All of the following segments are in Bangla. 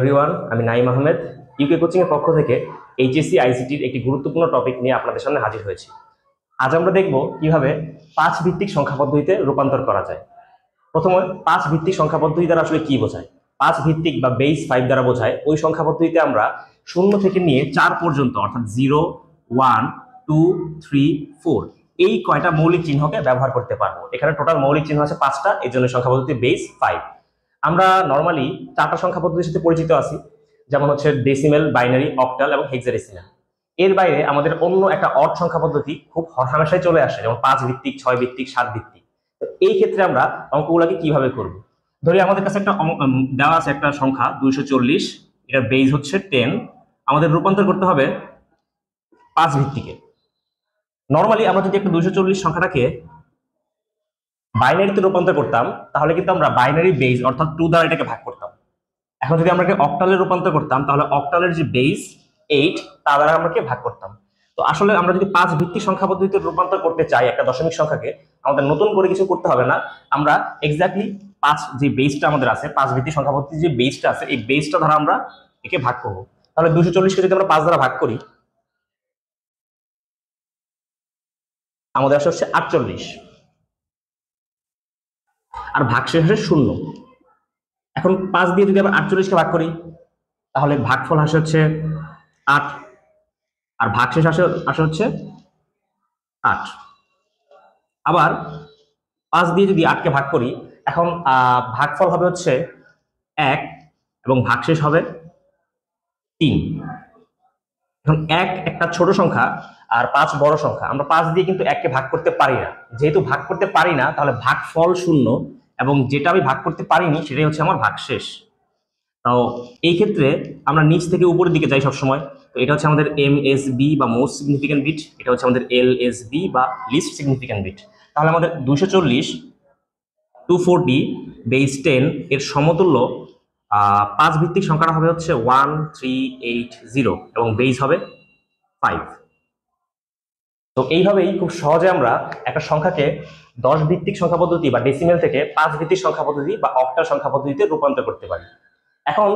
এভরিওয়ান, আমি নাইম আহমেদ ইউকে কোচিং এর পক্ষ থেকে এইচএসসি আইসিটির একটি গুরুত্বপূর্ণ টপিক নিয়ে আপনাদের সামনে হাজির হয়েছি। আজ আমরা দেখব কিভাবে 5 ভিত্তিক সংখ্যা পদ্ধতিতে রূপান্তর করা যায়। প্রথমে 5 ভিত্তিক সংখ্যা পদ্ধতি দ্বারা আসলে কি বোঝায়? 5 ভিত্তিক বা বেস 5 দ্বারা বোঝায় ওই সংখ্যা পদ্ধতিতে আমরা 0 থেকে নিয়ে 4 পর্যন্ত অর্থাৎ 0, 1, 2, 3, 4 এই কয়টা মৌলিক চিহ্নকে ব্যবহার করতে পারবো। এখানে টোটাল মৌলিক চিহ্ন আছে 5টা, এর জন্য সংখ্যা পদ্ধতি বেস 5। আমরা নরমালি 4টা সংখ্যা পদ্ধতির সাথে পরিচিত আছি, যেমন হচ্ছে ডেসিমেল, বাইনারি, অক্টাল এবং হেক্সাডেসিমেল। এর বাইরে আমাদের অন্য একটা অড সংখ্যা পদ্ধতি খুব হরহামেশাই চলে আসে, যেমন 5 ভিত্তিক, 6 ভিত্তিক, 7 ভিত্তিক। তো এই ক্ষেত্রে আমরা অঙ্কগুলোকে কিভাবে করব? ধরি আমাদের কাছে একটা দেওয়া আছে একটা সংখ্যা 240, এটার বেস হচ্ছে 10, আমাদের রূপান্তর করতে হবে 5 ভিত্তিকে। নরমালি আমরা যদি একটা 240 সংখ্যাটাকে বাইনারিতে রূপান্তর করতাম, তাহলে কিন্তু আমরা বাইনারি বেস অর্থাৎ 2 দ্বারা এটাকে ভাগ করতাম। এখন যদি আমরা অক্টালে রূপান্তর করতাম, তাহলে অক্টালের যে বেস 8 তা দ্বারা আমরা ভাগ করতাম। তো আসলে আমরা যদি 5 ভিত্তিক সংখ্যা পদ্ধতিতে রূপান্তর করতে চাই একটা দশমিক সংখ্যাকে, আমাদের নতুন করে কিছু করতে হবে না। আমরা এক্স্যাক্টলি 5 যে বেসটা আমাদের আছে, 5 ভিত্তিক সংখ্যা পদ্ধতির যে বেসটা আছে, এই বেসটা দ্বারা আমরা একে ভাগ করব। তাহলে 240 কে যদি আমরা 5 দ্বারা ভাগ করি, আমাদের আসে হচ্ছে 48, আর ভাগশেষ আসে 0। এখন 5 দিয়ে যদি আমরা 48 কে ভাগ করি, তাহলে ভাগফল আসে হচ্ছে 8, আর ভাগশেষ আসে হচ্ছে 8। আবার 5 দিয়ে যদি 8 কে ভাগ করি, এখন ভাগফল হবে হচ্ছে 1 এবং ভাগশেষ হবে 3। এখন 1 একটা ছোট সংখ্যা আর 5 বড় সংখ্যা, আমরা 5 দিয়ে কিন্তু 1 কে ভাগ করতে পারি না। যেহেতু ভাগ করতে পারি না, তাহলে ভাগফল 0 এবং যেটা আমি ভাগ করতে পারিনি সেটাই হচ্ছে আমার ভাগশেষ। তাও এই ক্ষেত্রে আমরা নিচ থেকে উপরের দিকে যাই সবসময়। তো এটা হচ্ছে আমাদের MSB বা মোস্ট সিগনিফিক্যান্ট বিট, এটা হচ্ছে আমাদের LSB বা লিস্ট সিগনিফিক্যান্ট বিট। তাহলে আমাদের 240, 240 বেস 10 এর সমতুল্য 5 ভিত্তিক সংখ্যাটা হবে হচ্ছে 1380 এবং বেস হবে 5। তো এইভাবেই খুব সহজে আমরা একটা সংখ্যাকে 10 ভিত্তিক সংখ্যা পদ্ধতি বা ডেসিমেল থেকে 5 ভিত্তিক সংখ্যা পদ্ধতি বা অক্টাল সংখ্যা পদ্ধতিতে রূপান্তর করতে পারি। এখন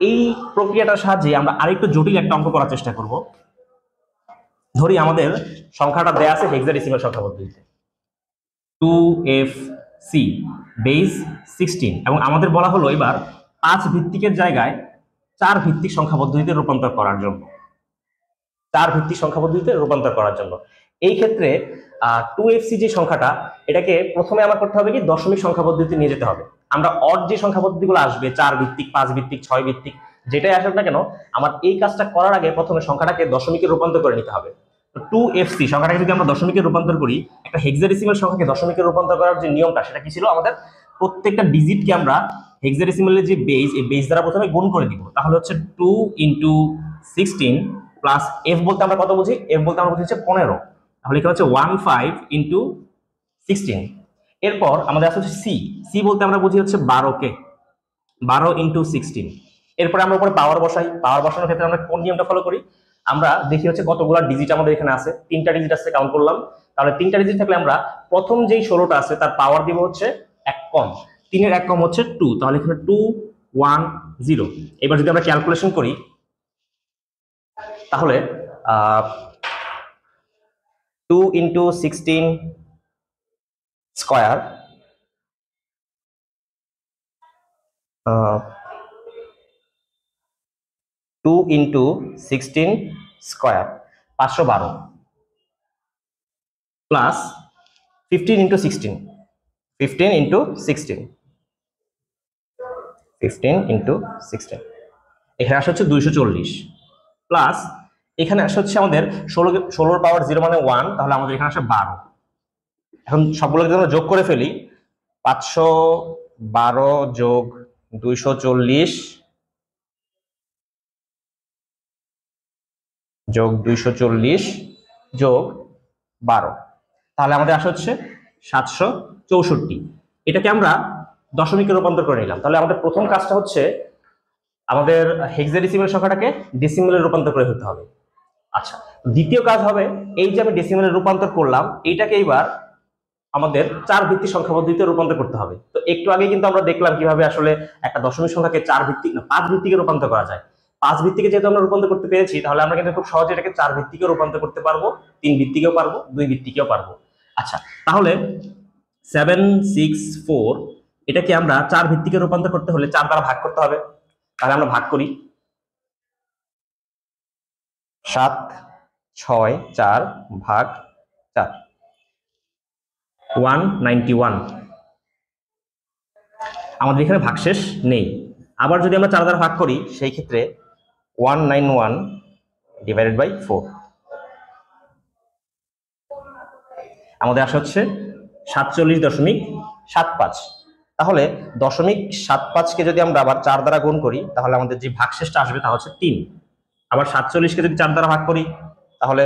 এই প্রক্রিয়াটার সাহায্যে আমরা আরেকটু জটিল একটা অঙ্ক করার চেষ্টা করব। ধরি আমাদের সংখ্যাটা দেয়া আছে হেক্সাডেসিমাল সংখ্যা পদ্ধতিতে 2FC বেস 16, এবং আমাদের বলা হলো এবার 5 ভিত্তিকের জায়গায় 4 ভিত্তিক সংখ্যা পদ্ধতিতে রূপান্তর করার জন্য। 4 ভিত্তিক সংখ্যা পদ্ধতিতে রূপান্তর করার জন্য এই ক্ষেত্রে 2FC যে সংখ্যাটা, এটাকে প্রথমে আমার করতে হবে কি দশমিক সংখ্যা পদ্ধতিতে নিয়ে যেতে হবে। আমরা অড যে সংখ্যা পদ্ধতিগুলো আসবে 4 ভিত্তিক, 5 ভিত্তিক, 6 ভিত্তিক, যেটাই আসুক না কেন, আমার এই কাজটা করার আগে প্রথমে সংখ্যাটাকে দশমিকে রূপান্তর করে নিতে হবে। 2FC সংখ্যাটাকে যদি আমরা দশমিকে রূপান্তর করি, একটা হেক্সাডেসিমাল সংখ্যাকে দশমিকে রূপান্তর করার যে নিয়মটা সেটা কি ছিল? আমাদের প্রত্যেকটা ডিজিটকে আমরা হেক্সাডেসিমালের যে বেস, এই বেস দ্বারা প্রথমে গুণ করে দিব। তাহলে হচ্ছে 2 × 16 প্লাস f বলতে আমরা কত বুঝি? f বলতে আমরা বুঝি হচ্ছে 15। তাহলে এখানে হচ্ছে 15 × 16। এরপর আমাদের আছে হচ্ছে c বলতে আমরা বুঝি হচ্ছে 12কে, 12 × 16। এরপর আমরা উপরে পাওয়ার বসাই। পাওয়ার বসানোর ক্ষেত্রে আমরা কোন নিয়মটা ফলো করি? আমরা দেখি হচ্ছে কতগুলো ডিজিট আমাদের এখানে আছে। 3টা ডিজিট আছে, কাউন্ট করলাম। তাহলে 3টা ডিজিট থাকলে আমরা প্রথম যেই 16টা আছে তার পাওয়ার দিব হচ্ছে 1 কম, 3 এর 1 কম হচ্ছে 2। তাহলে এখানে 2 1 0। এবার যদি আমরা ক্যালকুলেশন করি, তাহলে 2 × 16 স্কয়ার 2 × 16 স্কয়ার 512 প্লাস 15 × 16, 15 × 16, 15 × 16, এখানে আসা হচ্ছে 240 প্লাস এখানে আসা হচ্ছে আমাদের 16 পাওয়ার 0 মানে 1, তাহলে আমাদের এখানে আসে 12। এখন সবগুলোকে যদি আমরা যোগ করে ফেলি, 512 যোগ 240 যোগ 240 যোগ 12, তাহলে আমাদের আসা হচ্ছে 764। এটাকে আমরা দশমিকে রূপান্তর করে নিলাম। তাহলে আমাদের প্রথম কাজটা হচ্ছে আমাদের হেক্সাডেসিমাল সংখ্যাটাকে ডেসিমেলে রূপান্তর করে ফেলতে হবে। আচ্ছা, দ্বিতীয় কাজ হবে এই যে আমি ডেসিমেলে রূপান্তর করলাম, এইটাকে এবার আমাদের 4 ভিত্তিক সংখ্যা পদ্ধতিতে রূপান্তর করতে হবে। তো একটু আগে কিন্তু আমরা দেখলাম কিভাবে আসলে একটা দশমিক সংখ্যাকে 4 ভিত্তিক না 5 ভিত্তিকে রূপান্তর করা যায়। 5 ভিত্তিকে যেহেতু আমরা রূপান্তর করতে পেরেছি, তাহলে আমরা কিন্তু খুব সহজে এটাকে 4 ভিত্তিকে রূপান্তর করতে পারবো, 3 ভিত্তিকেও পারবো, 2 ভিত্তিকেও পারবো। আচ্ছা, তাহলে 764 এটাকে আমরা 4 ভিত্তিকে রূপান্তর করতে হলে 4 দ্বারা ভাগ করতে হবে। তাহলে আমরা ভাগ করি। 7 6 4 ভাগ 4, 191। আমাদের এখানে ভাগশেষ নেই। আবার যদি আমরা 4 দ্বারা ভাগ করি, সেই ক্ষেত্রে 191 ডিভাইডেড বাই 4, আমাদের আসা হচ্ছে 47.75। তাহলে 0.75কে যদি আমরা আবার 4 দ্বারা গুণ করি, তাহলে আমাদের যে ভাগশেষটা আসবে তা হচ্ছে 3। আবার 47কে যদি 4 দ্বারা ভাগ করি, তাহলে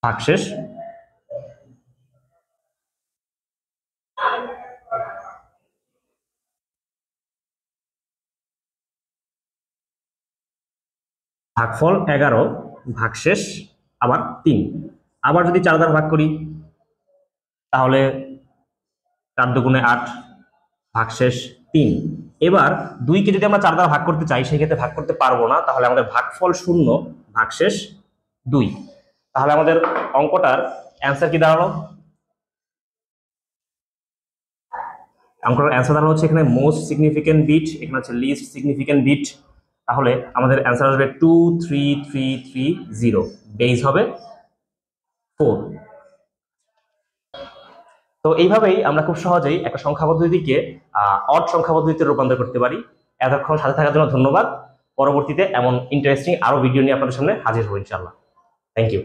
ভাগশেষ ভাগফল 11, ভাগশেষ আবার 3। আবার যদি 4 দ্বারা ভাগ করি, তাহলে 4 দুগুণে 8, ভাগশেষ 3। এবার 2কে যদি আমরা 4 দ্বারা ভাগ করতে চাই, সেই ক্ষেত্রে ভাগ করতে পারবো না, তাহলে আমাদের ভাগফল 0, ভাগশেষ 2। তাহলে আমাদের অঙ্কটার অ্যান্সার কি দাঁড়ালো? অঙ্কটার অ্যান্সার দাঁড়ালো হচ্ছে এখানে মোস্ট সিগনিফিকেন্ট বিট, এখানে হচ্ছে লিস্ট সিগনিফিকেন্ট বিট। তাহলে আমাদের অ্যান্সার আসবে 23330, বেস হবে 4। তো এইভাবেই আমরা খুব সহজেই একটা সংখ্যা পদ্ধতিকে অড সংখ্যা পদ্ধতিতে রূপান্তর করতে পারি। এতক্ষণ সাথে থাকার জন্য ধন্যবাদ। পরবর্তীতে এমন ইন্টারেস্টিং আরো ভিডিও নিয়ে আপনাদের সামনে হাজির হবো ইনশাআল্লাহ। Thank you.